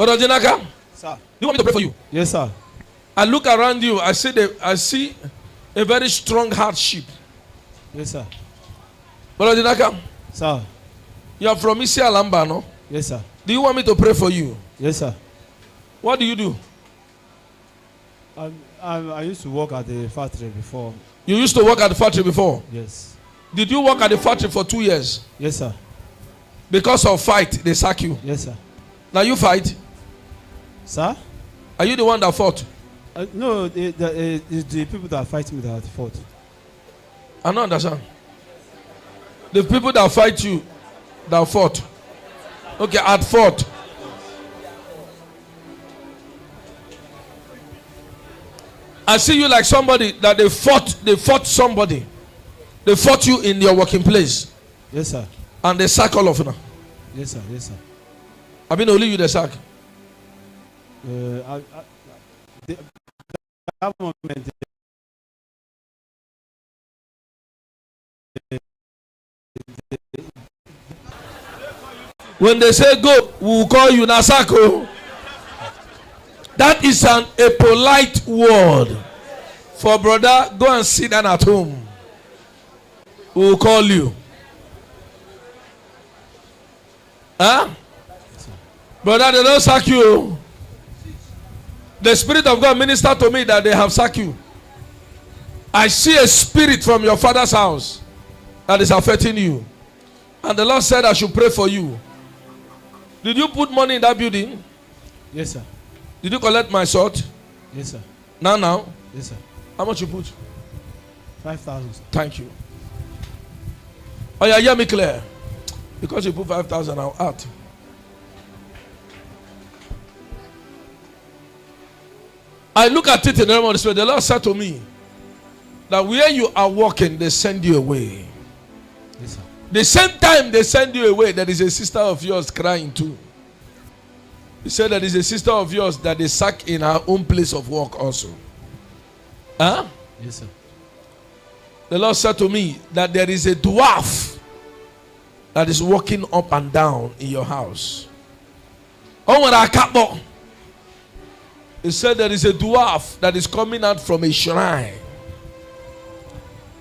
Brother Jinaka, sir. You want me to pray for you? Yes, sir. I look around you. I see a very strong hardship. Yes, sir. Brother Jinaka, Sir. you are from Isia Lamba, no? Yes, sir. Do you want me to pray for you? Yes, sir. What do you do? I used to work at the factory before. You used to work at the factory before? Yes. Did you work at the factory for 2 years? Yes, sir. Because of fight, they sack you. Yes, sir. Now you fight. Sir? Are you the one that fought? No, it's the people that fight me that fought. I don't understand. The people that fight you, that fought. Okay, at fought. I see you like somebody that they fought somebody. They fought you in your working place. Yes, sir. And they sack all of you now. Yes, sir. Yes, sir. I mean, only you the sack. That moment, when they say go, we will call you Nasako. That is a polite word for brother. Go and sit down at home. We will call you. Huh? Brother, they don't sack you. The Spirit of God ministered to me that they have sacked you. I see a spirit from your father's house that is affecting you. And the Lord said I should pray for you. Did you put money in that building? Yes, sir. Did you collect my salt? Yes, sir. Now? Yes, sir. How much you put? 5,000, sir. Thank you. Oh yeah, hear me clear. Because you put 5,000, I'll add. I look at it in the realm of the Spirit. The Lord said to me that where you are walking, they send you away. Yes, sir. The same time they send you away, there is a sister of yours crying too. He said there is a sister of yours that they sack in her own place of work also. Huh? Yes, sir. The Lord said to me that there is a dwarf that is walking up and down in your house. Oh, when I can't. He said there is a dwarf that is coming out from a shrine.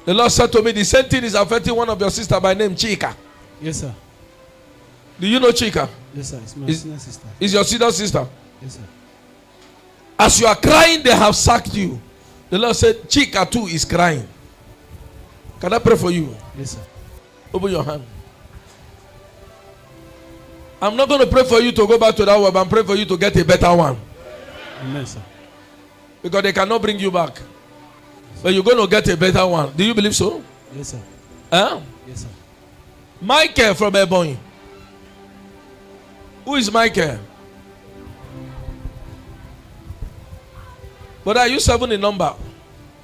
The Lord said to me the same thing is affecting one of your sisters by name Chika. Yes, sir. Do you know Chika? Yes, sir. It's my senior sister. Is your senior sister? Yes, sir. As you are crying, they have sacked you. The Lord said Chika too is crying. Can I pray for you? Yes, sir. Open your hand. I'm not going to pray for you to go back to that one, but I'm praying for you to get a better one. Amen, sir. Because they cannot bring you back. But you're going to get a better one. Do you believe so? Yes, sir. Huh? Yes, sir. Michael from Ebony. Who is Michael? But are you 7 in number?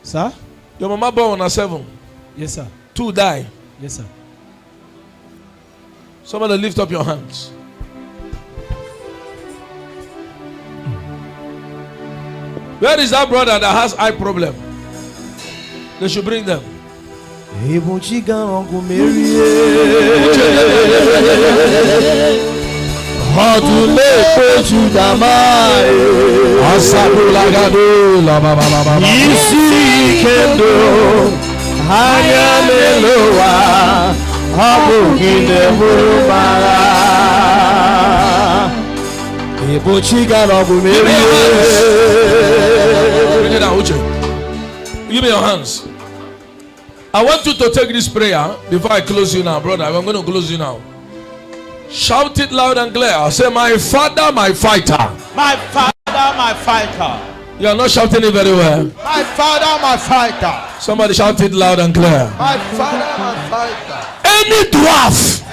Sir? Your mama born on 7. Yes, sir. 2 die. Yes, sir. Somebody lift up your hands. Where is that brother that has eye problem? They should bring them. Give me your hands. I want you to take this prayer before I close you now, brother. I'm going to close you now. Shout it loud and clear. Say, my father, my fighter. My father, my fighter. You are not shouting it very well. My father, my fighter. Somebody shout it loud and clear. My father, my fighter. Any dwarf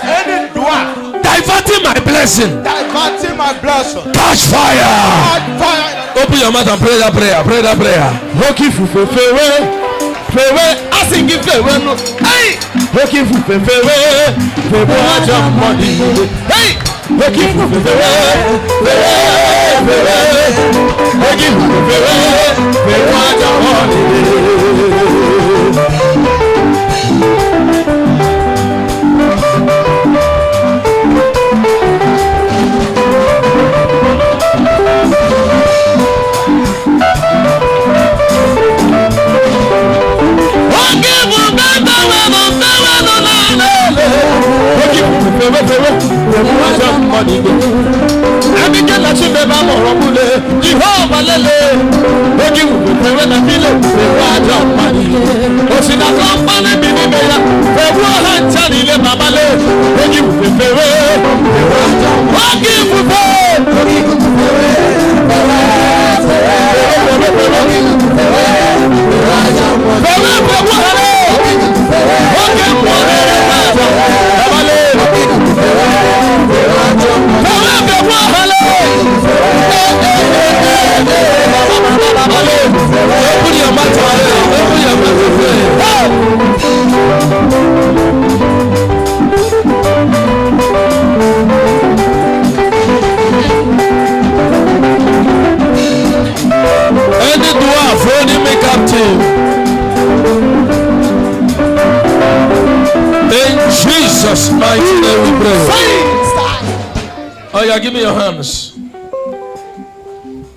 diverting my blessing, diverting my blessing, catch fire. Catch fire. Open your mouth and pray that prayer. Pray that prayer. Asking if they were hey, Hey, Jesus' mighty name we pray. Oh yeah, give me your hands.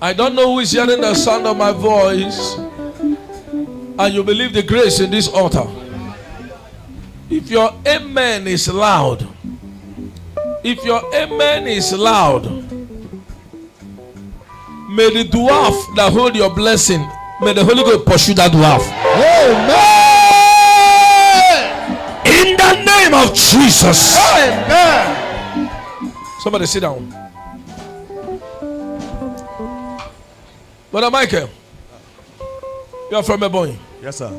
I don't know who is hearing the sound of my voice, and you believe the grace in this altar. If your amen is loud, if your amen is loud, may the dwarf that hold your blessing, may the Holy Ghost pursue that dwarf. Amen. In the name of Jesus. Amen. Somebody sit down. Brother Michael, you are from a boy. Yes, sir.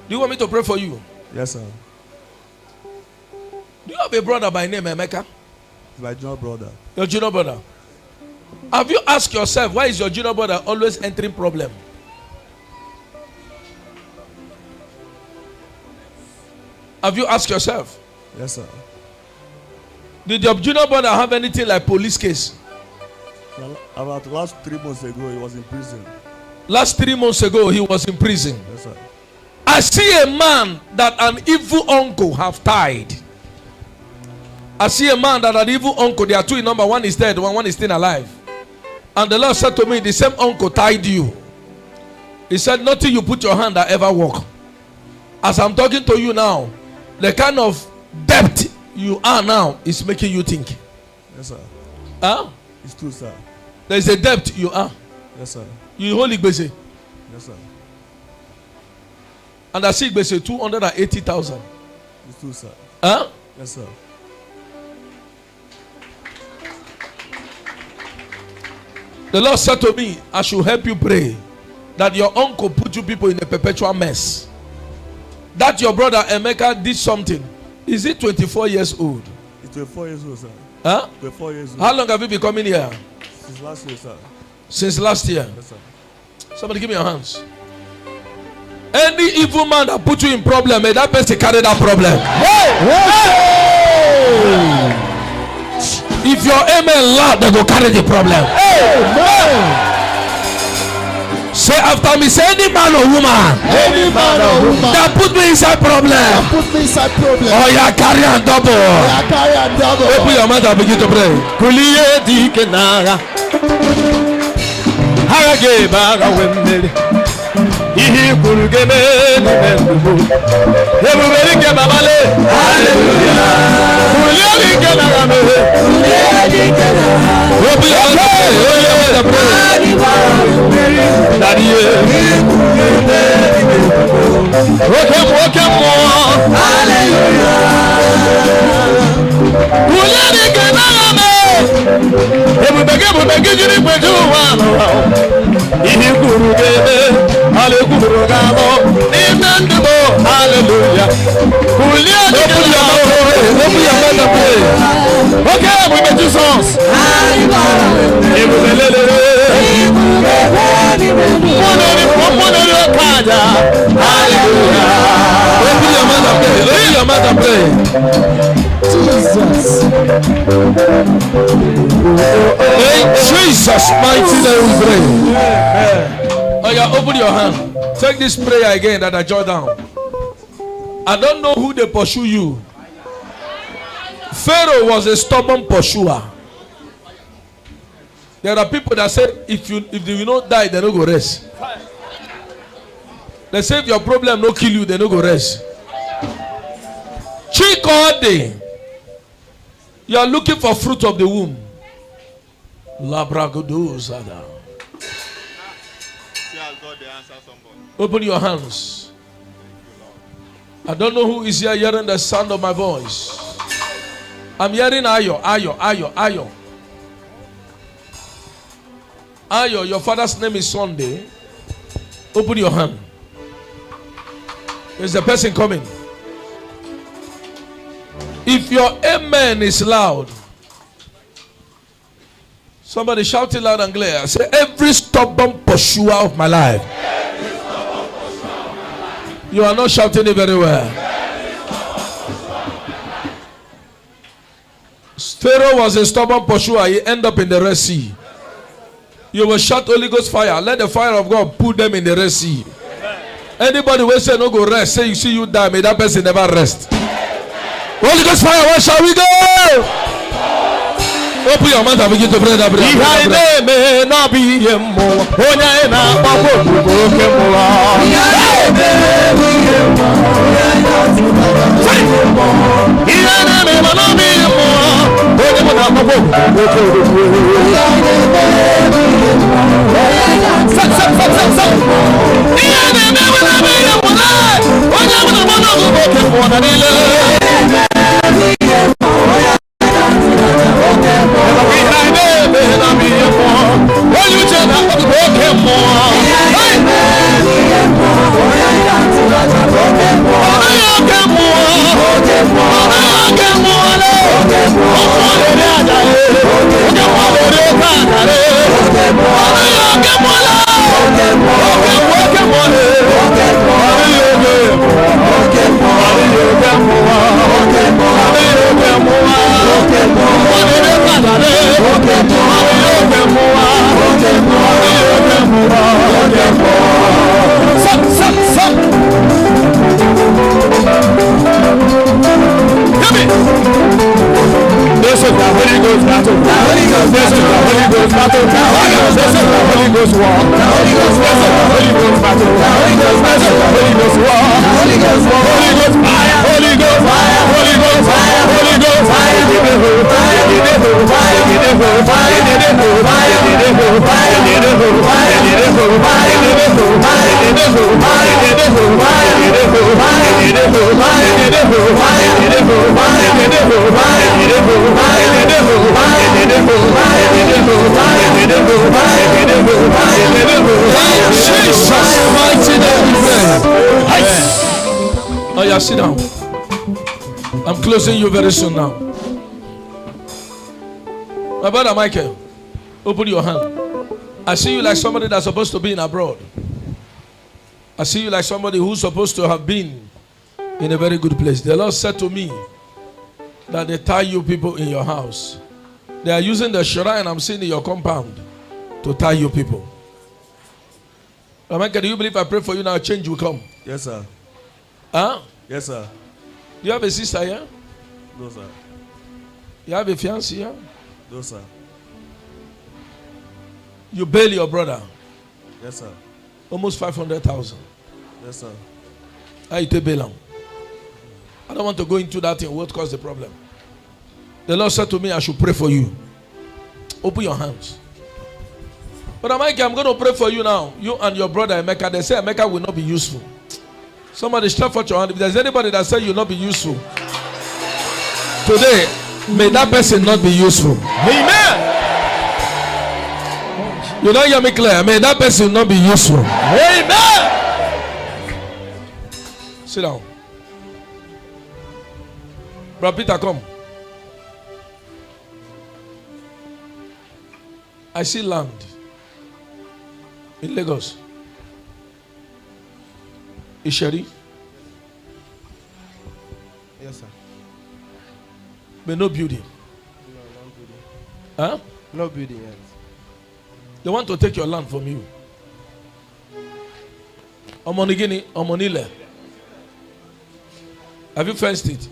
Do you want me to pray for you? Yes, sir. Do you have a brother by name Emeka? My junior brother. Your junior brother. Have you asked yourself, why is your junior brother always entering problem? Have you asked yourself? Yes, sir. Did your junior brother have anything like police case? About last 3 months ago, he was in prison. Last 3 months ago, he was in prison. Yes, sir. I see a man that an evil uncle have tied. I see a man that an evil uncle, there are two in number, one is dead, one is still alive. And the Lord said to me, the same uncle tied you. He said, nothing you put your hand that ever work. As I'm talking to you now, the kind of debt you are now is making you think. Yes, sir. Huh? It's true, sir. There is a debt you are. Yes, sir. You hold Ibeji. Yes, sir. And I see Ibeji 280,000. It's true, sir. Huh? Yes, sir. The Lord said to me, I should help you pray that your uncle put you people in a perpetual mess. That your brother Emeka did something. Is he 24 years old? He's 24 years old, sir. Huh? 24 years old. How long have you been coming here? Since last year, sir. Since last year. Yes, sir. Somebody give me your hands. Any evil man that put you in problem, may that person carry that problem. Hey! If your amen loud, they go carry the problem. Amen. Say after me, say any man or woman Any man or woman that put me inside problem, put me inside problem. oh yeah, carry and double. I carry a double. Open your mouth and begin to pray. Kuliye dikenara Harage baga wemele Ihi kurugeme nimendubu Ebuberi ke babale Hallelujah. Kuliye dikenara me Kuliye dikenara. Open your mouth and pray. Open your mouth and pray. Daddy Woke more. Hallelujah. Kuliye dikenara me Ebubegi jiri kweju wano Ihi kurugeme Hallelujah. Hallelujah. Open your mouth and pray. Okay, we get two songs. Open your mouth and pray. Open your mouth and pray. Jesus. In Jesus' mighty name we pray. Oh yeah, open your hand. Take this prayer again that I jot down. I don't know who they pursue you. Pharaoh was a stubborn pursuer. There are people that say if you not die, they no go rest. They say if your problem no kill you, they no go rest. Chick all day. You are looking for fruit of the womb. Labragodozada. Open your hands. I don't know who is here hearing the sound of my voice. I'm hearing Ayo, Ayo, Ayo, Ayo. Ayo, your father's name is Sunday. Open your hand. There's a person coming. If your amen is loud, somebody shout it loud and clear. Say, every stubborn pursuer of my life. You are not shouting it very well. Pharaoh was a stubborn pursuer. He ended up in the Red Sea. You will shout Holy Ghost fire. Let the fire of God put them in the Red Sea. Anybody will say no go rest. Say you see you die. May that person never rest. Holy Ghost fire. Where shall we go? Open your mouth and begin to pray that prayer. May not be more. Oh yeah, sit down. I'm closing you very soon now. My brother Michael, open your hand. I see you like somebody that's supposed to be in abroad. I see you like somebody who's supposed to have been in a very good place. The Lord said to me that they tie you people in your house. They are using the shrine I'm seeing in your compound to tie you people. Michael, do you believe I pray for you now? Change will come. Yes, sir. Huh? Yes, sir. Do you have a sister here? No, sir. You have a fiancé here? No, sir. You bail your brother? Yes, sir. Almost 500,000. Yes, sir. How you take bail? I don't want to go into that thing. What caused the problem? The Lord said to me, I should pray for you. Open your hands. But Mike, I'm going to pray for you now. You and your brother Emeka. They say Emeka will not be useful. Somebody stretch out your hand. If there's anybody that says you will not be useful, today, may that person not be useful. Amen. You don't hear me clear. May that person not be useful. Amen. Sit down. Brother Peter, come. I see land in Lagos. Isheri? Yes, sir. But no building. No, no building. Huh? No building yet. They want to take your land from you. Omonigini, Omonile. Have you fenced it?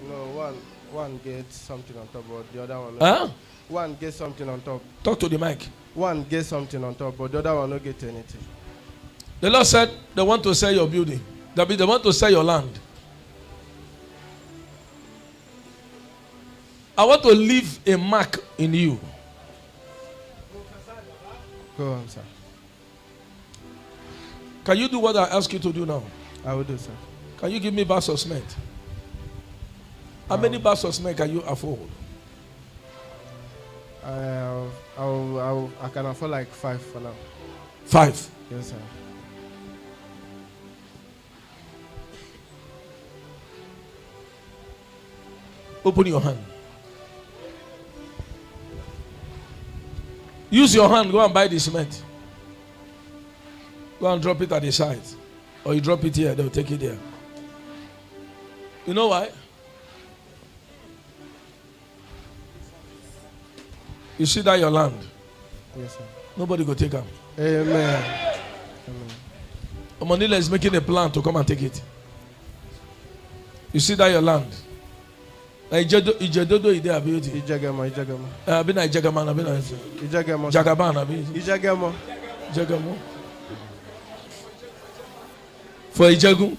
No, one gets something on top, but the other one. Huh? One gets something on top. Talk to the mic. One gets something on top, but the other one don't get anything. The Lord said they want to sell your building. That means they want to sell your land. I want to leave a mark in you. Go on, sir. Can you do what I ask you to do now? I will do, sir. Can you give me bags of cement? How many bags of cement can you afford? I can afford like 5 for now. 5. Yes, sir. Open your hand. Use your hand. Go and buy the cement. Go and drop it at the side. Or you drop it here. They'll take it there. You know why? You see that your land. Yes, sir. Nobody go take them. Amen. Omonila is making a plan to come and take it. You see that your land. Ijedodo ide abiyoti. Ijagama. Abi na Ijagama na abi na Ijagama. Jagaban abi. Ijagama. Jagamu. For Ijagu.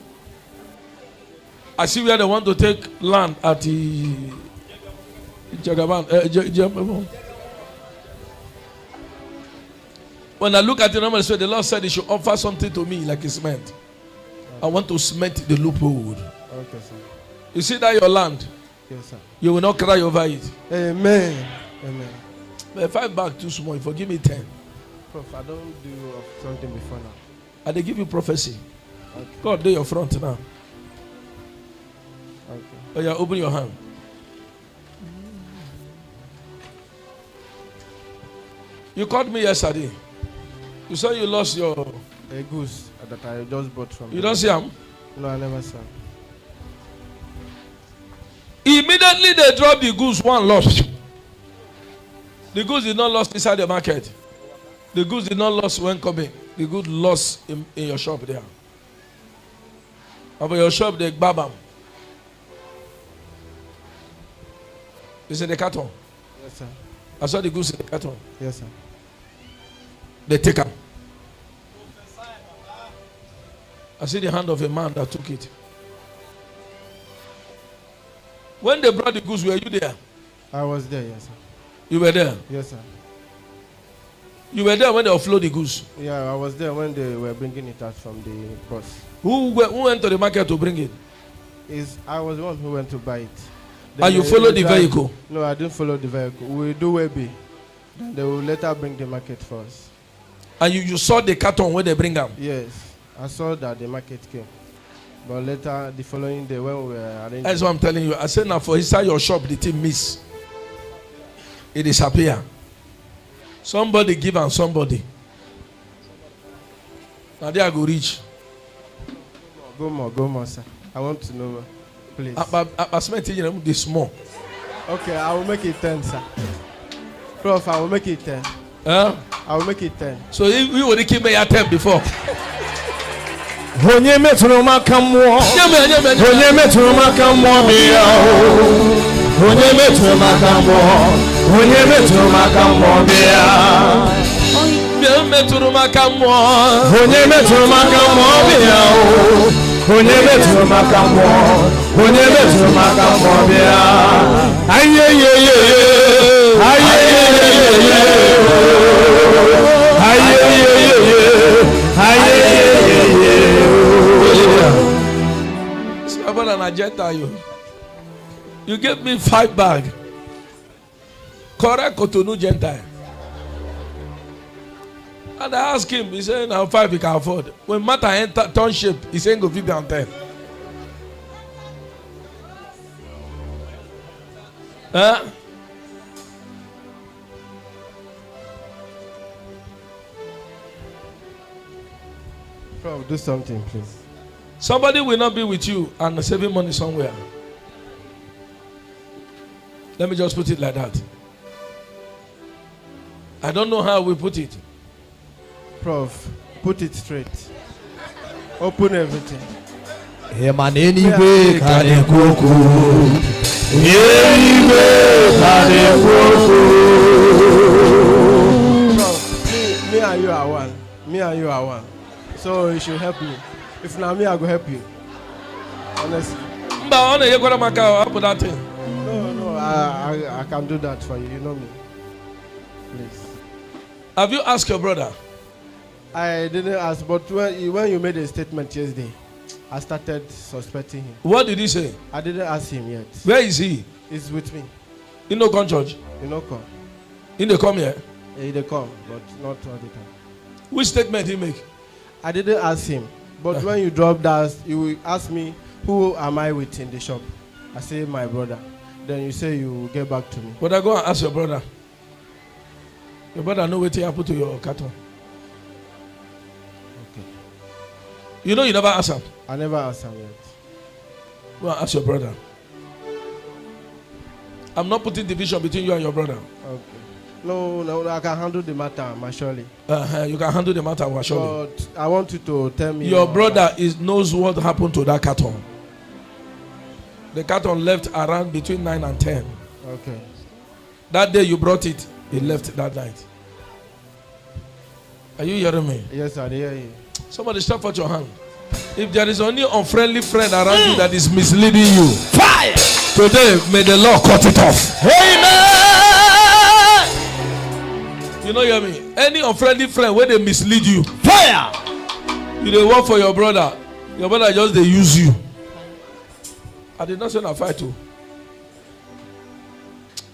I see where they want to take land at the Jagaban. When I look at the number, the Lord said He should offer something to me like a cement. Okay. I want to cement the loophole. Okay, sir. You see that your land? Yes, sir. You will not cry over it. Amen. But 5 bags too small. If you give me 10. Prof, I don't do something before now. And they give you prophecy. Okay. God, do your front now. Okay. Oh yeah, open your hand. You called me yesterday. You said you lost your... A goose that I just bought from... You don't see him? No, I never saw. Immediately they dropped the goose, one lost. The goose did not lost inside the market. The goose did not lost when coming. The goose lost in your shop there. Over your shop, they grab them. It's in the carton. Yes, sir. I saw the goose in the carton. Yes, sir. They take them. I see the hand of a man that took it. When they brought the goose, were you there? I was there, yes, sir. You were there? Yes, sir. You were there when they offload the goose? Yeah, I was there when they were bringing it out from the bus. Who went to the market to bring it? I was the one who went to buy it. And you followed the vehicle? No, I didn't follow the vehicle. We do Webby. Then they will later bring the market for us. And you saw the carton when they bring them? Yes. I saw that the market came. But later, the following day, when we were arranging... That's what I'm telling you. I said now for inside your shop, the thing miss. It disappear. Somebody give and somebody. Now they are go reach. Go more, sir. I want to know, please. I spent this small. Okay, I will make it 10, sir. Prof, I will make it 10. Huh? I will make it 10. So we would keep me at 10 before. Onye metụrụ m aka mmụọ. Onye metụrụ m aka mmụọ bịa o. Onye metụrụ m aka mmụọ. Onye metụrụ m aka mmụọ bịa. Onye metụrụ m aka mmụọ. Onye metụrụ m aka mmụọ bịa o. Onye metụrụ m aka mmụọ. Onye metụrụ m aka mmụọ bịa. Ayeyeyeye. Ayeyeyeye. Ayeyeyeye. Ayeyeyeye. About an agenda, you gave me 5 bags. Correct Cotonou Gentile. And I asked him, he said, now 5 he can afford. When matter enter township, he said, go 50 and 10. Huh? Prof, do something, please. Somebody will not be with you and saving money somewhere. Let me just put it like that. I don't know how we put it. Prof, put it straight. Open everything. Anyway, can you cook? Prof, me and you are one. Me and you are one. So you should help me. If not me, I go help you. Honestly. But I put that thing. No, I can do that for you. You know me. Please. Have you asked your brother? I didn't ask, but when you made a statement yesterday, I started suspecting him. What did he say? I didn't ask him yet. Where is he? He's with me. In no come church? He no come. In the come here? He dey come, but not all the time. Which statement he make? I didn't ask him, but when you drop that, you will ask me, who am I with in the shop? I say, my brother. Then you say you will get back to me. But I go and ask your brother. Your brother know what happened to your cattle. Okay. You know you never ask him. I never asked him yet. Go and ask your brother. I'm not putting division between you and your brother. Okay. No, I can handle the matter, surely. You can handle the matter, surely. But I want you to tell me. Your brother knows what happened to that cattle. The cattle left around between 9 and 10. Okay. That day you brought it, he left that night. Are you hearing me? Yes, I hear you. Somebody stretch out your hand. If there is only unfriendly friend around you that is misleading you, fire! Today, may the Lord cut it off. Amen! You know, hear me? Any unfriendly friend where they mislead you, fire! You dey work for your brother. Your brother just they use you. I did not say I fight too.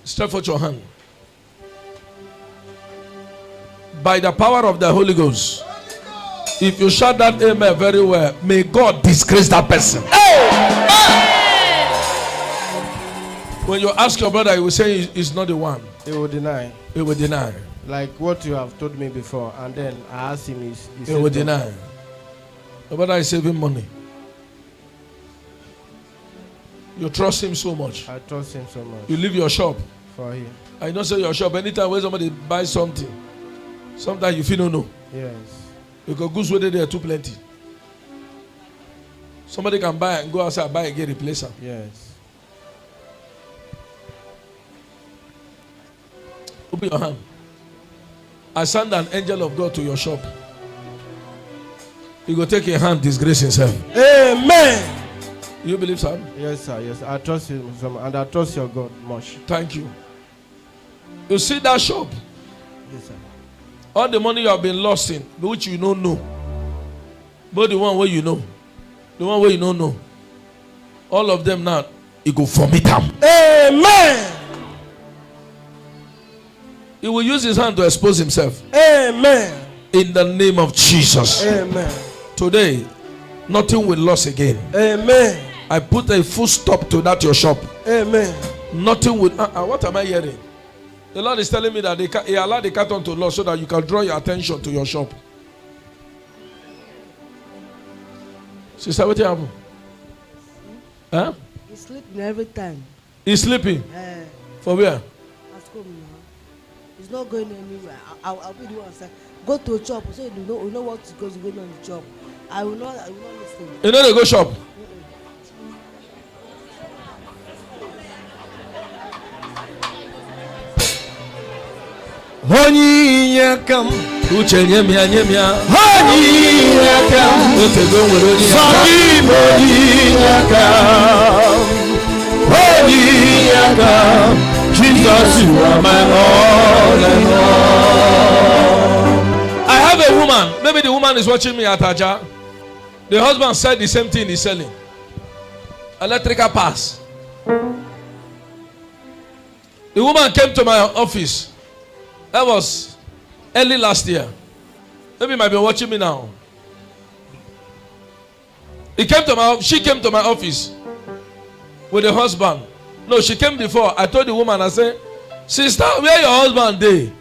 Stretch out your hand. By the power of the Holy Ghost, if you shout that amen very well, may God disgrace that person. When you ask your brother, he will say he's not the one. He will deny. He will deny. Like what you have told me before, and then I asked him, he will deny. Your brother is saving money. You trust him so much. I trust him so much. You leave your shop for him. I don't say your shop. Anytime when somebody buys something, sometimes you feel no know. Yes. Because goods whether they are too plenty. Somebody can buy and go outside, buy again, replace them. Yes. Open your hand. I send an angel of God to your shop. He will take your hand, disgrace himself. Amen. You believe, sir? Yes, sir. Yes, I trust him, and I trust your God much. Thank you. You see that shop? Yes, sir. All the money you have been lost in, which you don't know, but the one where you know, the one where you don't know, all of them now, he go vomit them. Amen. He will use his hand to expose himself. Amen. In the name of Jesus. Amen. Today, nothing will lose again. Amen. I put a full stop to that your shop. Amen. Nothing will. What am I hearing? The Lord is telling me that He allowed the carton to lose so that you can draw your attention to your shop. Sister, what happened? Huh? He's sleeping every time. He's sleeping. For where? At home now. He's not going anywhere. I'll be the one say, go to a shop. So you know what is going on in the shop. I will not listen. You know they go shop. Onyiyakam Uche nyemia nyemia. Onyiyakam Otego nwere Sakim Onyiyakam Onyiyakam Jesus, you are my all and all. I have a woman. Maybe the woman is watching me at Aja. The husband said the same thing he's selling. Electrical pass. The woman came to my office. That was early last year. Maybe you might be watching me now. She came to my office with the husband. No, she came before. I told the woman, I said, sister, where your husband dey?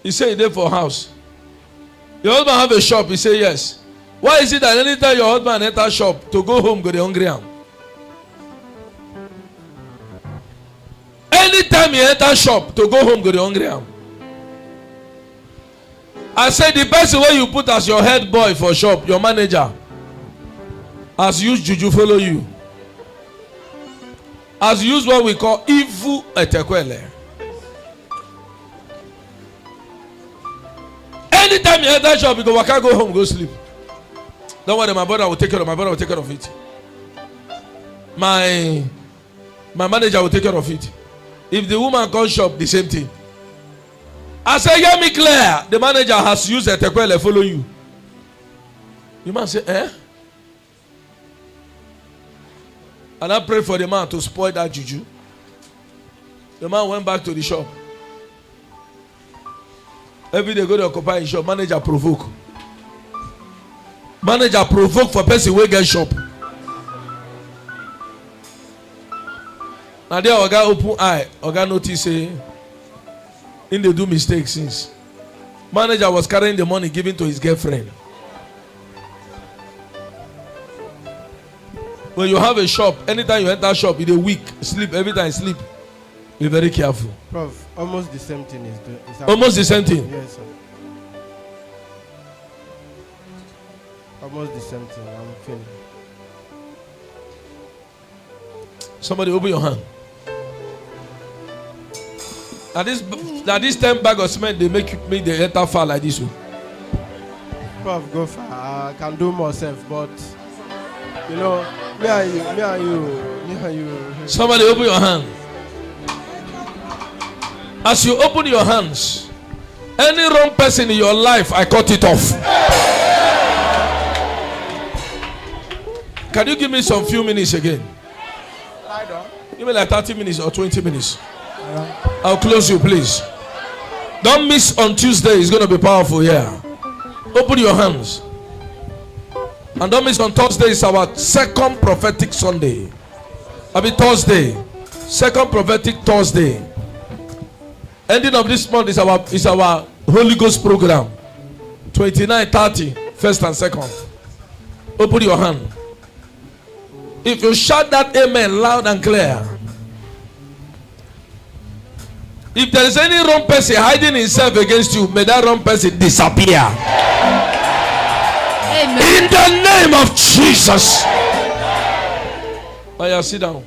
He said he dey for house. Your husband have a shop? He said yes. Why is it that anytime your husband enter shop to go home, go the hungry am? Anytime he enter shop to go home, go the hungry am. I said the person where you put as your head boy for shop, your manager, has used juju follow you. Has used what we call ifu etekwele. Anytime you enter shop, you go waka, go home, go sleep. Don't worry, my brother will take care of. My brother will take care of it. My manager will take care of it. If the woman comes shop, the same thing. I say, hear me clear. The manager has used a tekwele follow you. You must say, eh? And I pray for the man to spoil that juju. The man went back to the shop. Every day go to occupy his shop. Manager provoke. Manager provoke for person wey get shop. Now there oga open eye. Oga notice say in dey do mistake since. Manager was carrying the money given to his girlfriend. When you have a shop, anytime you enter shop, you dey weak, sleep, every time you sleep. Be very careful. Prof, almost the same thing is almost the same thing. Yes, sir. Almost the same thing. I'm feeling. Somebody open your hand. That this 10 bag of cement, they make the enter far like this one. Prof, go far. I can do more self, but you know, me and you. Somebody open your hand. As you open your hands, any wrong person in your life, I cut it off. Can you give me some few minutes again? Give me like 30 minutes or 20 minutes. I'll close you, please. Don't miss on Tuesday. It's going to be powerful here. Open your hands. And don't miss on Thursday. It's our second prophetic Sunday. Thursday. Second prophetic Thursday. Ending of this month is our Holy Ghost program. 29, 30, first and second. Open your hand. If you shout that amen loud and clear. If there is any wrong person hiding himself against you, may that wrong person disappear. Amen. In the name of Jesus. Oh yeah, sit down.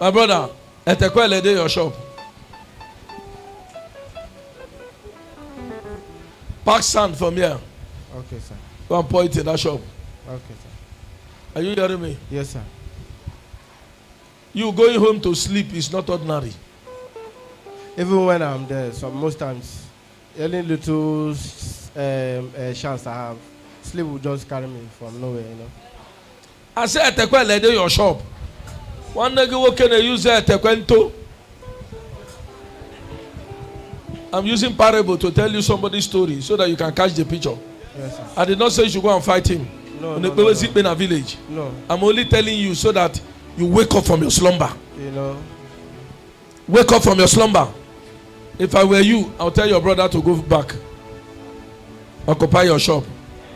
My brother, at the quail day your shop. Pack sand from here. Okay, sir. Go and point in that shop. Okay, sir. Are you hearing me? Yes, sir. You going home to sleep is not ordinary. Even when I'm there, so most times, any little chance I have, sleep will just carry me from nowhere, you know. I say at the quail day your shop. One nigga can use at the quento. I'm using parable to tell you somebody's story so that you can catch the picture. Yes, sir. I did not say you should go and fight him. No, in no, a village. No. I'm only telling you so that you wake up from your slumber. You know. Wake up from your slumber. If I were you, I'll tell your brother to go back. Occupy your shop.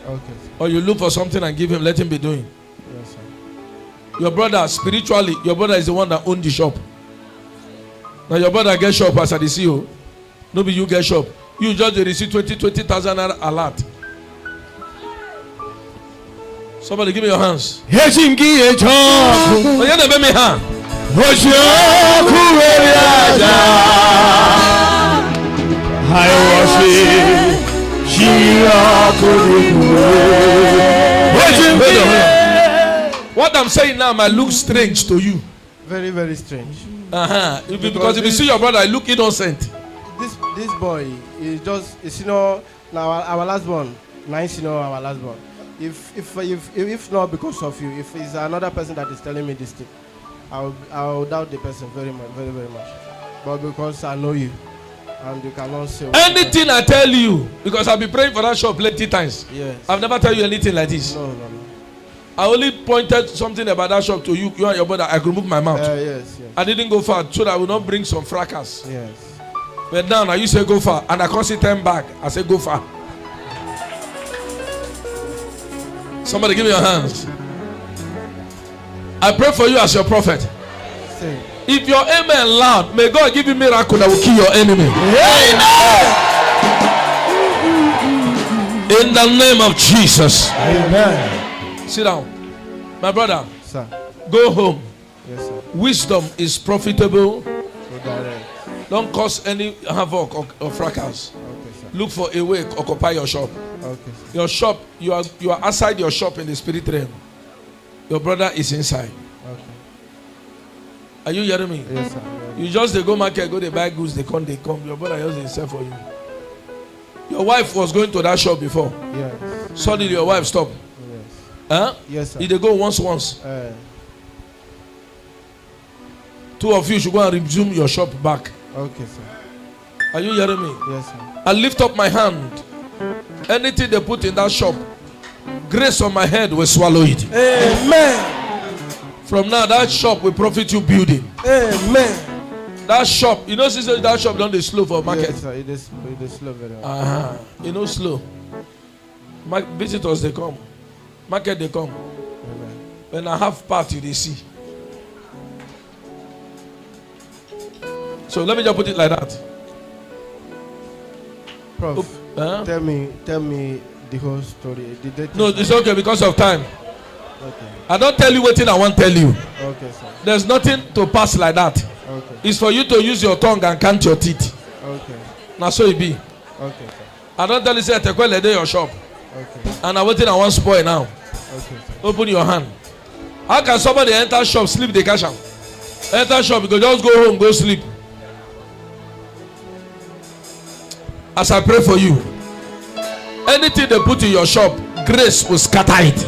Okay. Or you look for something and give him, let him be doing. Yes, sir. Your brother, spiritually, your brother is the one that owns the shop. Now your brother gets shop as a CEO. No be you get shop. You just receive 20,000 alert. Somebody give me your hands. Oh, you never me hand. What I'm saying now might look strange to you. Very, very strange. Because if you see your brother, I look innocent. This boy is just, you know, now our last born, nice, you know, our last born. If not because of you, if it's another person that is telling me this thing, I'll doubt the person very much, very, very much. But because I know you, and you cannot say anything I tell you, because I've been praying for that shop plenty times. Yes. I've never tell you anything like this. No. I only pointed something about that shop to you and your brother. I could move my mouth. Yes. I didn't go far so that I will not bring some fracas. Yes. But now you say go far, and I can't see 10 back. I say go far. Somebody give me your hands. I pray for you as your prophet. Say. If your amen loud, may God give you miracle that will kill your enemy. Amen. In the name of Jesus. Amen. Sit down. My brother. Sir. Go home. Yes, sir. Wisdom is profitable. So direct. Don't cause any havoc or fracas. Okay, sir. Look for a way to occupy your shop. Okay, sir. Your shop, you are outside your shop in the spirit realm. Your brother is inside. Okay. Are you hearing me? Yes, sir. You just they go market, go they buy goods, they come. Your brother just they sell for you. Your wife was going to that shop before. Yes. Suddenly your wife stopped. Yes. Huh? Yes, sir. Did they go once? Two of you should go and resume your shop back. Okay, sir. Are you hearing me? Yes, sir. I lift up my hand. Anything they put in that shop, grace on my head will swallow it. Amen. From now, that shop will profit you building. Amen. That shop, you know, since that shop don't they slow for market. Yes, sir. It is slow very well. You know, slow. Visitors they come, market they come. Amen. When I have party, they see. So let me just put it like that. Prof, tell me the whole story. No, it's okay because of time. Okay. I don't tell you what I want to tell you. Okay, sir. There's nothing to pass like that. Okay. It's for you to use your tongue and count your teeth. Okay. Now so it be. Okay, sir. I don't tell you say take a day your shop. Okay. And I waiting I want spoil now. Okay, sir. Open your hand. How can somebody enter shop, sleep the cash out? Enter shop, because just go home, go sleep. As I pray for you, anything they put in your shop, grace will scatter it.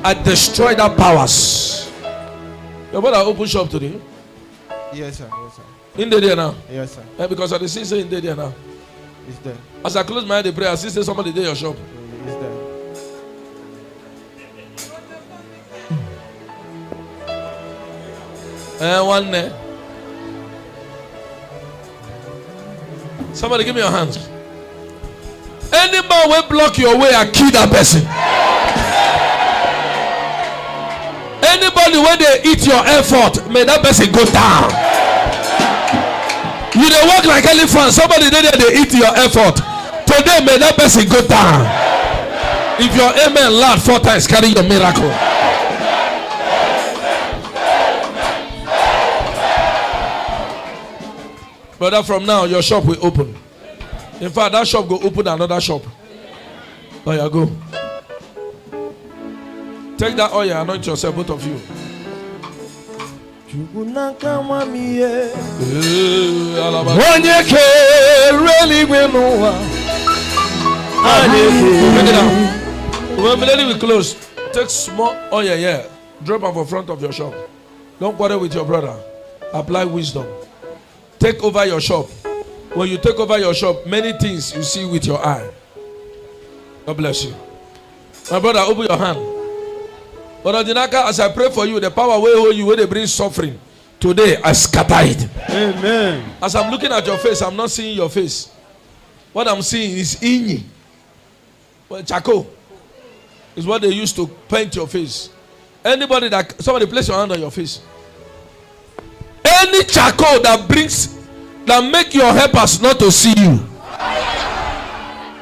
I destroy that powers. Your brother open shop today? Yes, sir. Yes, sir. In the day now? Yes, sir. Because of the season in the day now. It's there. As I close my eye, the prayer, I see somebody there your shop. It's there. One day. Somebody give me your hands. Any man will block your way and kill that person. Anybody when they eat your effort, may that person go down. You they work like elephant. Somebody there they eat your effort. Today may that person go down. If your amen loud 4 times, carry your miracle. Brother, from now your shop will open. In fact, that shop will open another shop. Oh yeah, go. Take that oil, anoint yourself, both of you. Take it down. When we close, take small oil here. Drop them in front of your shop. Don't quarrel with your brother. Apply wisdom. Take over your shop. When you take over your shop, many things you see with your eye. God bless you. My brother, open your hand. But Dinaka, as I pray for you, the power will hold you when they bring suffering. Today, I scatter it. Amen. As I'm looking at your face, I'm not seeing your face. What I'm seeing is inyi. Well, charcoal is what they use to paint your face. Anybody that, somebody place your hand on your face. Any charcoal that make your helpers not to see you.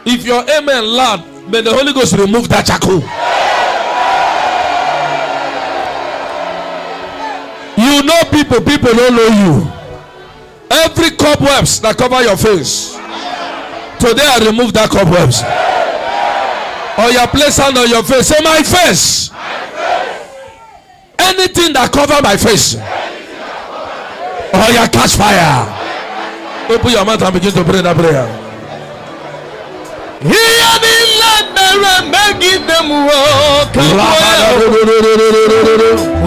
If your amen loud, may the Holy Ghost remove that charcoal. You know people don't know you. Every cobwebs that cover your face, today I remove that cobwebs. Or your place hand on your face, say my face. Anything that cover my face, or you catch fire. Open your mouth and begin to pray that prayer. Hear the land and make them walk.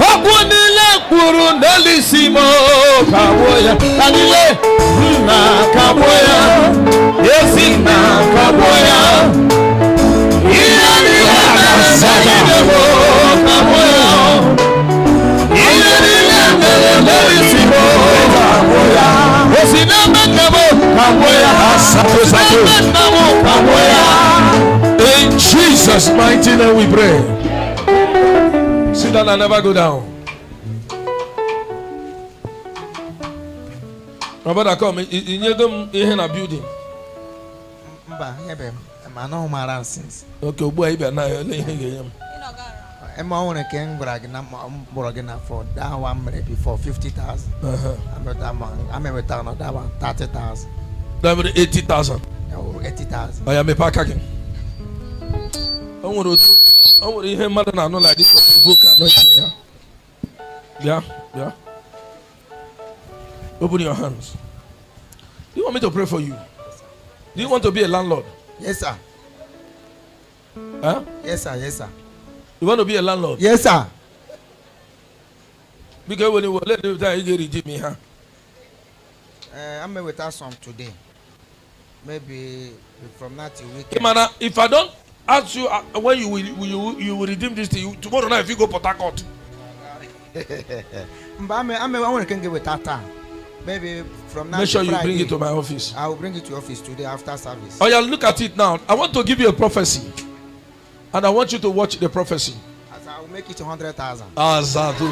Walk on the lake, Guru Nelisimo, Kaboya, Kanile, Na Kaboya, Yesina Kaboya. Hear the land and make them walk, Kaboya. Hear the land and Nelisimo, Kaboya. Yesina Kaboya, In Jesus' mighty name we pray. Sit down and never go down. My brother, come. In a building. Okay, boy, before 50,000. I'm a return on that one 30,000. That would 80,000. 80,000. I am a packing. I want to hear mother now, not like this. Yeah. Open your hands. Do you want me to pray for you? Do you want to be a landlord? Yes, sir. Huh? Yes, sir. Yes, sir. You want to be a landlord? Yes, sir. Because when you let me tell you, redeem me, huh? I'm with us some today. Maybe from now till weekend. Hey, man, if I don't ask you when you will redeem this thing, tomorrow night if you go Port Harcourt. But I want to get with that time. Maybe from now. Make sure Friday, you bring it to my office. I will bring it to your office today after service. Oh yeah, look at it now. I want to give you a prophecy, and I want you to watch the prophecy. As I will make it 100,000. Ah, Zadu.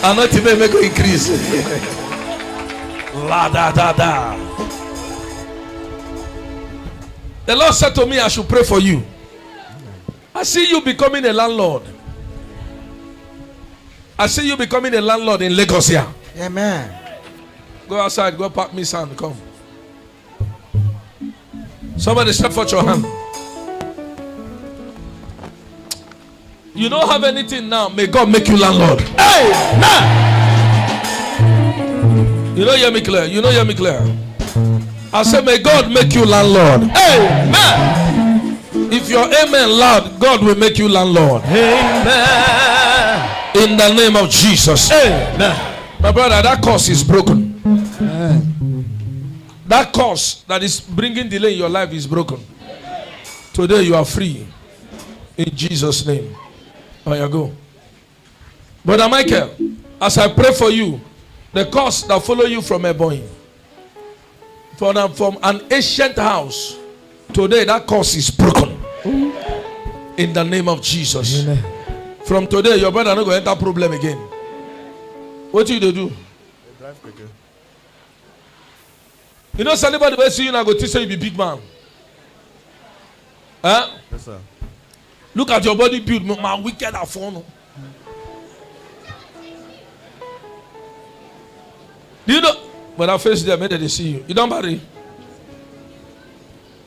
And not even make it increase. La da da da. The Lord said to me, I should pray for you. I see you becoming a landlord. I see you becoming a landlord in Lagos here. Amen. Go outside, go pack me sand, come. Somebody stretch out your hand. You don't have anything now. May God make you landlord. Hey, nah. You don't hear me clear. You don't hear me clear. I say, may God make you landlord. Amen. If your amen loud, God will make you landlord. Amen. In the name of Jesus. Amen. My brother, that curse is broken. That curse that is bringing delay in your life is broken. Today you are free. In Jesus' name. Oh, you go. Brother Michael, as I pray for you, the curse that follow you from Ebony, from an ancient house, today that curse is broken. In the name of Jesus. Amen. From today, your brother not going to enter problem again. What you do? Drive quicker. You know, somebody will see you now go to say you be big man. Huh? Yes, sir. Look at your body build, my wicked are fallen. Do you know? When I face them, they see you. You don't marry.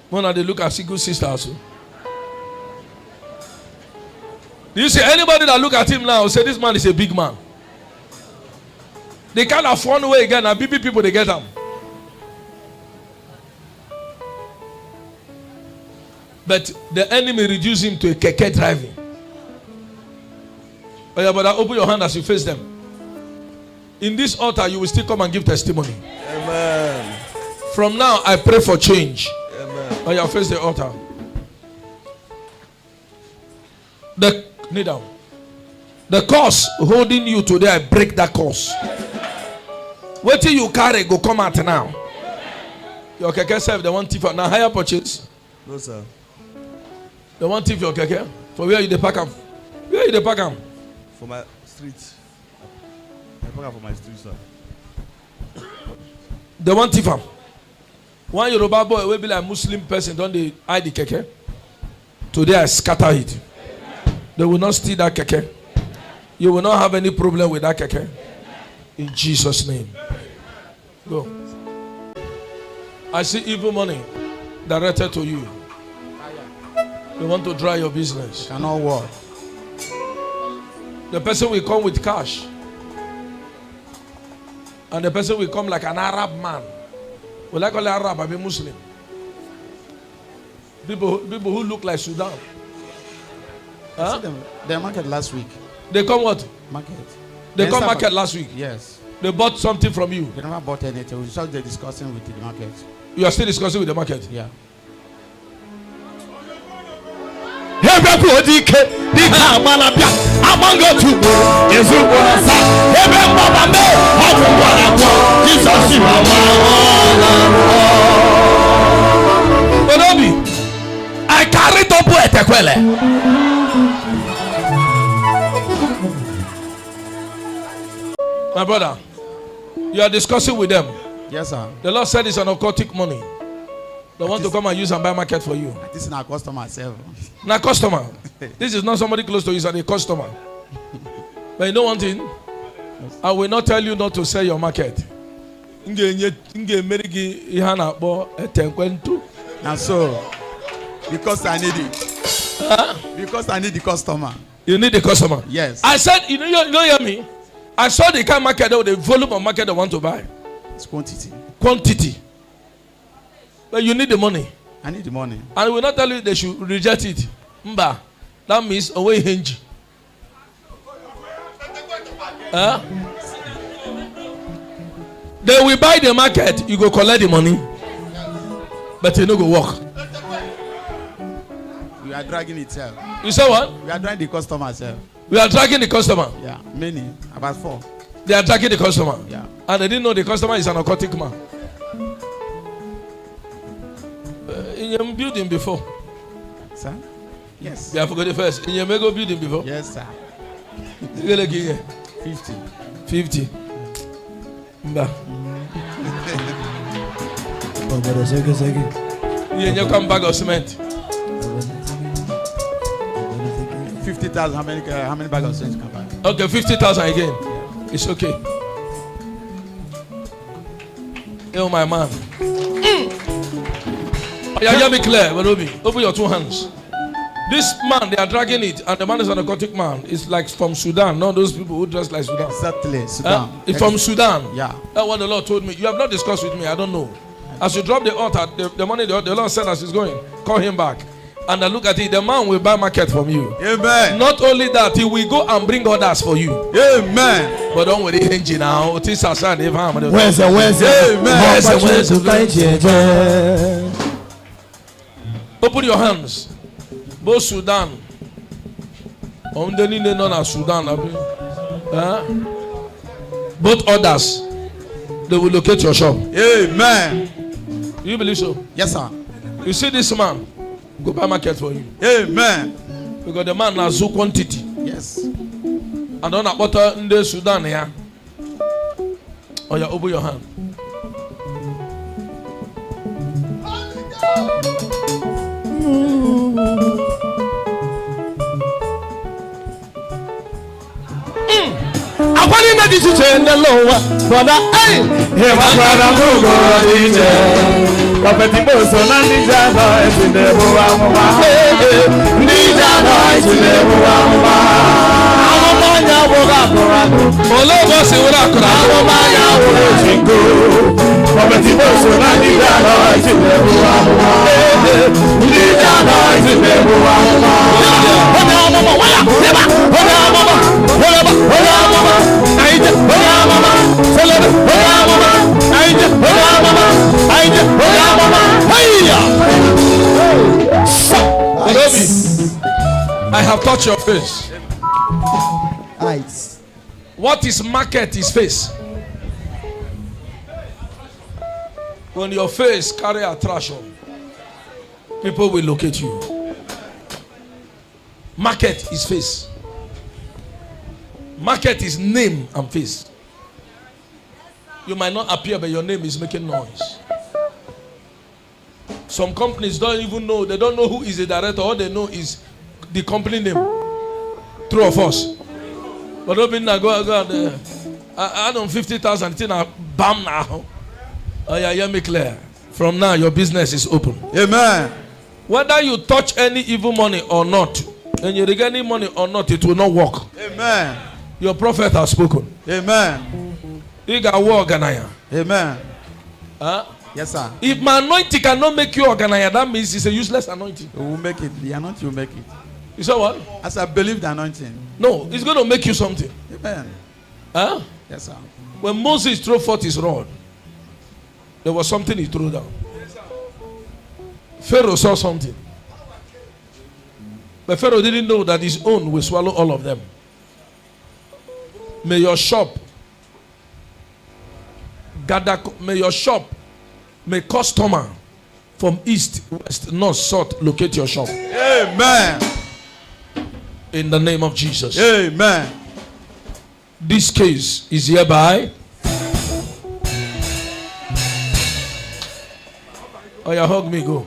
When they look at single sisters. Do you see anybody that look at him now say this man is a big man? They can't afford way again. And BB people they get them. But the enemy reduce him to a keke driving. Oh yeah, but open your hand as you face them. In this altar, you will still come and give testimony. Amen. From now, I pray for change. Amen. Oh yeah, face the altar. Kneel down. The curse holding you today, I break that curse. Wait till you carry, go come out now. Your keke serve the one thief now higher purchase. No, sir. The one thief your keke. For where you the pack am? Where you the pack am? For my street. I pack up for my street, sir. The one thief am. One Yoruba boy will be like Muslim person, don't they hide the keke? Today I scatter it. They will not steal that keke. You will not have any problem with that keke. In Jesus' name. Go. I see evil money directed to you. They want to dry your business. Cannot work. The person will come with cash. And the person will come like an Arab man. Will I call it Arab? I be Muslim. People who look like Sudan. Huh? They market last week. They come what? Market. They come market last week. Yes. They bought something from you. They never bought anything. We just they're discussing with the market. You are still discussing with the market. Yeah. I carry double etekwele. My brother, you are discussing with them. Yes, sir. The Lord said it's an occultic money. They want to come and use and buy market for you. This is our customer self. Now, customer. This is not somebody close to you, it's a customer. But you know one thing? I will not tell you not to sell your market. And so, because I need it. Because I need the customer. You need the customer. Yes. I said, you don't hear me? I saw the kind of market, the volume of market they want to buy. It's quantity. Quantity. But you need the money. I need the money. And we will not tell you they should reject it. Mba. That means away hinge. They will buy the market, you go collect the money. But you no go work. We are dragging itself. You say what? We are dragging the customer self. We are dragging the customer. Yeah, many, about 4. They are dragging the customer. Yeah. And they didn't know the customer is an occultic man. In your building before. Sir? Yes. You have forgot the first. In your mega building before. Yes, sir. 50. 50. Mba. You come bag of cement. 50,000. How many bags of cement can buy? Okay, 50,000 again. It's okay. Oh my man. Oh, yeah, hear me clear, Barobi. Open your 2 hands. This man, they are dragging it, and the man is an aquatic man. It's like from Sudan, not those people who dress like Sudan. Exactly, Sudan. It's from Sudan. Yeah. That's what the Lord told me. You have not discussed with me, I don't know. As you drop the altar, the money the Lord said as he's going, call him back. And I look at it, the man will buy market from you. Amen. Not only that, he will go and bring others for you. Amen. But don't worry, engine now. Where's Amen. Open your hands. Both Sudan. Sudan. Both others. They will locate your shop. Amen. Do you believe so? Yes, sir. You see this man, go buy market for you. Amen. Because the man has so quantity. Yes. And don't butter in the Sudan here. Oh yeah, open your hand. Akwani na di chiche na lowa, brother. Hey, he ma brother mugo di je. Kapeti boso na di jaba etinde buwa mwa. Di jaba etinde buwa mwa. Amanya woga korako. Olobo si wura korako. Amanya woga chingo. Kapeti boso na di jaba etinde buwa mwa. Di jaba etinde buwa mwa. Oya mama, oya, leba, oya mama, oya mama, oya mama. Aija, oya mama, selebe, oya mama. Aija, oya mama, aija, oya mama. Hiya. Olobi, I have touched your face. Eyes. What is market is face. When your face carry attraction, people will locate you. Market is face. Market is name and face. You might not appear, but your name is making noise. Some companies don't even know. They don't know who is the director. All they know is the company name. True of us. But don't be now go out. I don't 50,000. Bam now. Oh yeah, hear me clear. From now, your business is open. Amen. Whether you touch any evil money or not, and you get any money or not, it will not work. Amen. Your prophet has spoken. Amen. You got war Ganaya. Amen. Huh? Yes, sir. If my anointing cannot make you Ganaya, that means it's a useless anointing. We will make it. The anointing will make it. You saw what? As I believe the anointing. No, it's going to make you something. Amen. Huh? Yes, sir. When Moses threw forth his rod, there was something he threw down. Pharaoh saw something. But Pharaoh didn't know that his own will swallow all of them. May your shop gather, may customer from east, west, north, south locate your shop. Amen. In the name of Jesus. Amen. This case is hereby. Oh, yeah, hug me, go.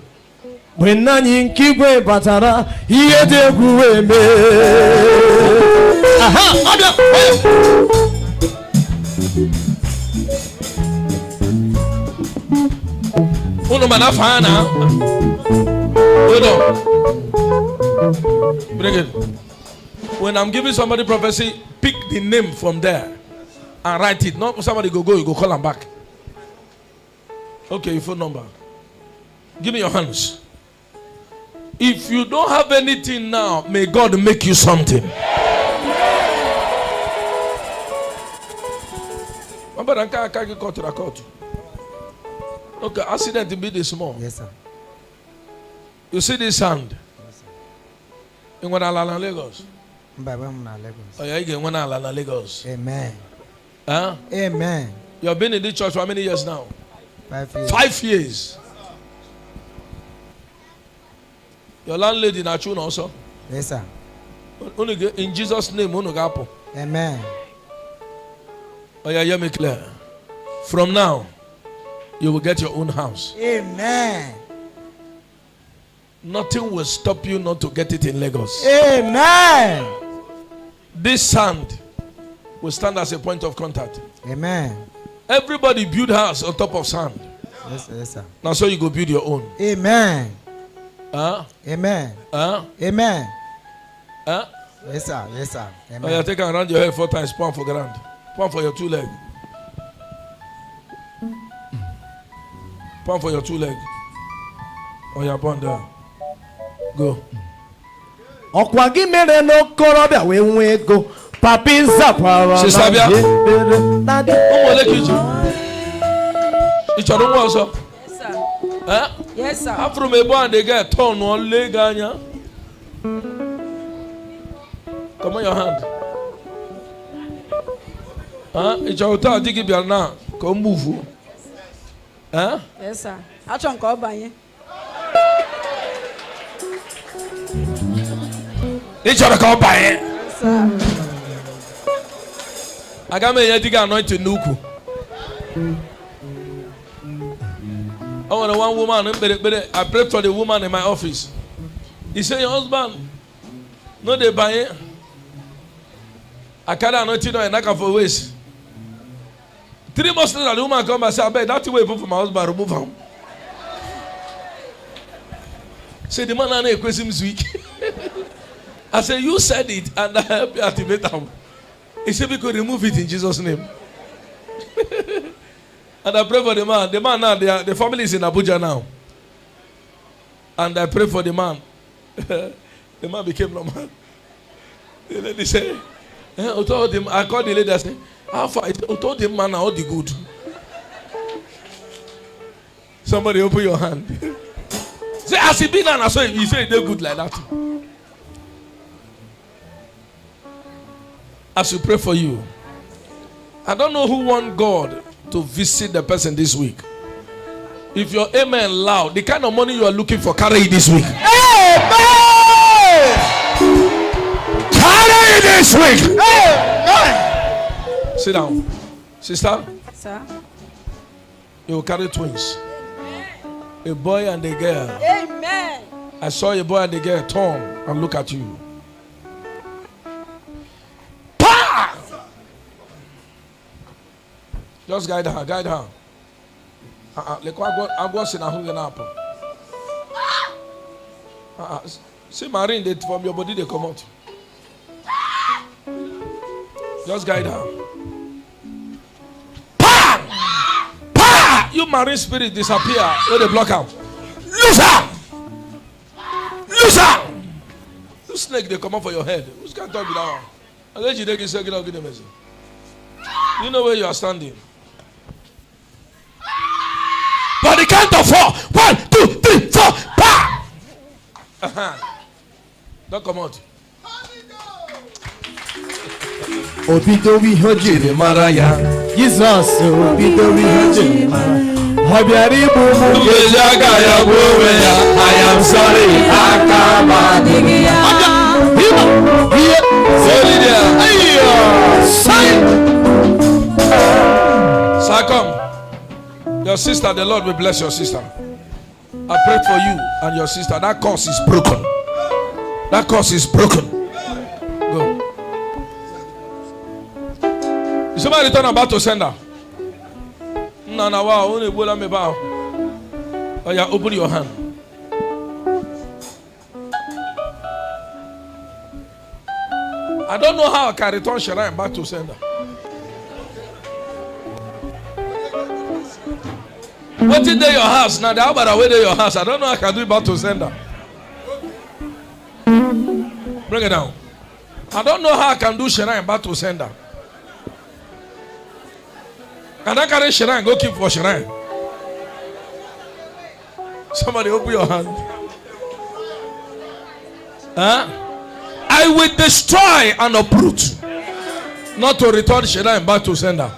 When nani kigwe batara, iye de guwe me. Aha, abia. Uno manafana. Hold on. Bring it. When I'm giving somebody prophecy, pick the name from there. and write it. Not somebody go, you go call him back. Okay, your phone number. Give me your hands. If you don't have anything now, may God make you something. Okay, accident be this small. Yes, sir. You see this hand? Yes, sir. In Lagos. Lagos. Oh, yeah, you get Lagos. Amen. Huh? Amen. You have been in this church for how many years now? 5 years. 5 years. Your landlady na chun also. Yes, sir. In Jesus' name, Amen. Oh yeah, hear me clear. From now, you will get your own house. Amen. Nothing will stop you not to get it in Lagos. Amen. This sand will stand as a point of contact. Amen. Everybody build house on top of sand. Yes, yes, sir. Now so you go build your own. Amen. Amen. Amen. Yes, sir. Yes, sir. Amen. Oh yeah, take and round your head 4 times. Palm for ground. Palm for your 2 legs. Palm for your 2 legs. Oh yeah, palm there. Go. Ọkwa gị mere n'okorobịa wee nwee ego. Papi nzakwara. Sister Bia. Ụmụole ka iji. Ị chọrọ nwa ọzọ? Yes, sir. Yes, sir. Afro m ebe a na-ega turn on leg anya. Come on your hand. Ị chọrọ taa di gị bịara na ka o move. Yes, sir. Achọ nke ọ banye. Ị chọrọ ka ọ banye. Aga m enye di gị anointing n'ukwu. I want one woman. I prayed for the woman in my office. He said, your husband, no, they buy it. I carry anointing on a knack for waist. 3 months later, the woman come and say, I bet that's the way you put for my husband, remove him. Say, the man and I question him week. I said, you said it, and I help you activate him. He said, we could remove it in Jesus' name. And I pray for the man. The man now, the family is in Abuja now. And I pray for the man. The man became normal. The lady said, I told him, I called the lady and said, how far? I told him, man, all the good. Somebody open your hand. Say, as he been and I saw he said they're good like that. As we pray for you, I don't know who want God to visit the person this week. If your amen loud, the kind of money you are looking for, carry it this week. Amen. Carry it this week. Amen. Sit down. Sister, Sir. you will carry twins. A boy and a girl. Amen. I saw a boy and a girl turn and look at you. Pa! Just guide her, guide her. See, Marine, they, from your body they come out. Just guide her. Pa! Pa! You marine spirit disappear. Where they block out. Loose her! Loose her! You snake they come out for your head. Who's can't talk with that one? Unless you take a second, I'll give them a message. You know where you are standing. But the count of 4. 1, 2, 3, 4. Pa! Don't come out. Obido we hojiri maraya. Jesus, obido we hojiri maraya. Hobiari bubu. I am sorry. Come. Your sister, the Lord will bless your sister. I prayed for you and your sister. That curse is broken. That curse is broken. Go. Is somebody return about to send her? No, no, wow. Only bola me bow. Oh yeah, open your hand. I don't know how I can return Sharai back to sender. What is there your house? Now the Albert away there your house. I don't know how I can do it back to sender. Bring it down. I don't know how I can do shrine back to sender. Can I carry shrine and go keep for shrine? Somebody open your hand. Huh? I will destroy and uproot, not to return shrine back to sender.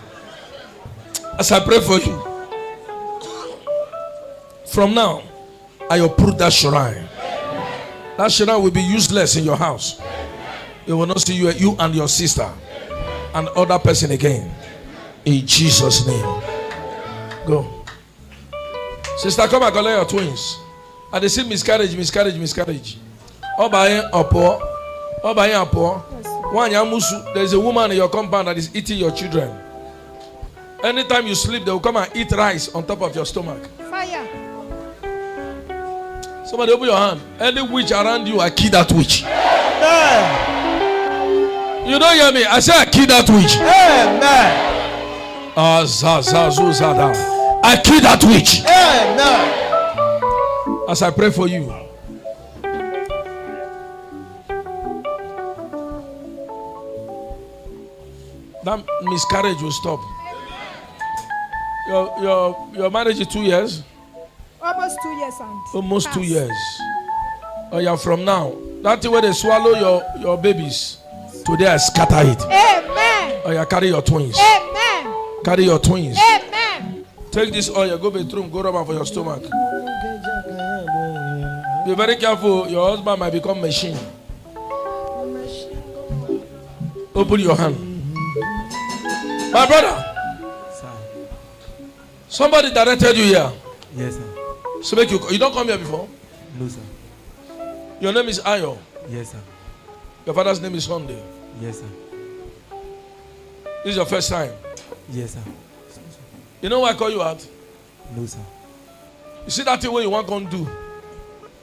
As I pray for you, from now, I uproot that shrine. That shrine will be useless in your house. It will not see you and your sister and other person again. In Jesus' name. Go. Sister, come and collect your twins. And they say miscarriage. There is a woman in your compound that is eating your children. Anytime you sleep, they will come and eat rice on top of your stomach. Fire. Somebody open your hand. Any witch around you, I kill that witch. You don't hear me? I say I kill that witch. Amen. I kill that witch. Amen. As I pray for you. That miscarriage will stop. Your marriage is 2 years? Almost 2 years and almost 2 years. Oh yeah, from now. That thing where they swallow your babies. Today I scatter it. Amen. Oh yeah, carry your twins. Amen. Carry your twins. Amen. Take this oil, go bedroom, go rub am for your stomach. Be very careful, your husband might become machine. Open your hand. My brother. Sir. Somebody directed you here. Yes, sir. So make you don't come here before? No, sir. Your name is Ayo. Yes, sir. Your father's name is Sunday. Yes, sir. This is your first time. Yes, sir. You know why I call you out? No, sir. You see that thing where you want to do,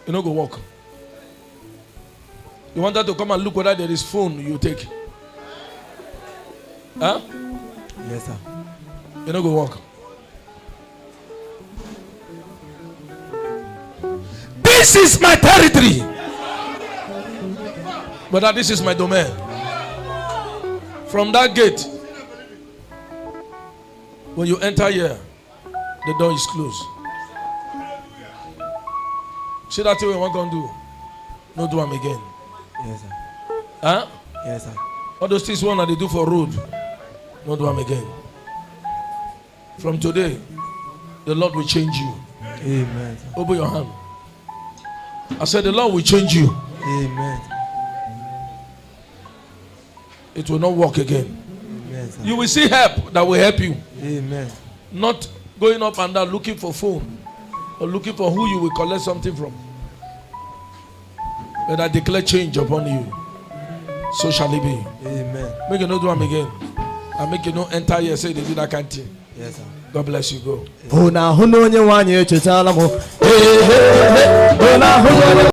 you know go walk. You wanted to come and look whether there is phone you take. Huh? Yes, sir. You know go walk. This is my territory. But this is my domain. From that gate, when you enter here, the door is closed. See that thing we want to do? No do them again. Yes, sir. Huh? Yes, sir. All those things one that they do for road, no do them again. From today, the Lord will change you. Amen, sir. Open your hand. I said the Lord will change you. Amen. It will not work again. Amen, sir. You will see help that will help you. Amen. Not going up and down looking for phone or looking for who you will collect something from. But I declare change upon you. So shall it be. Amen. Make you not do them again. I make you not enter here say they do that kind of thing. Yes, sir. God bless you. Go.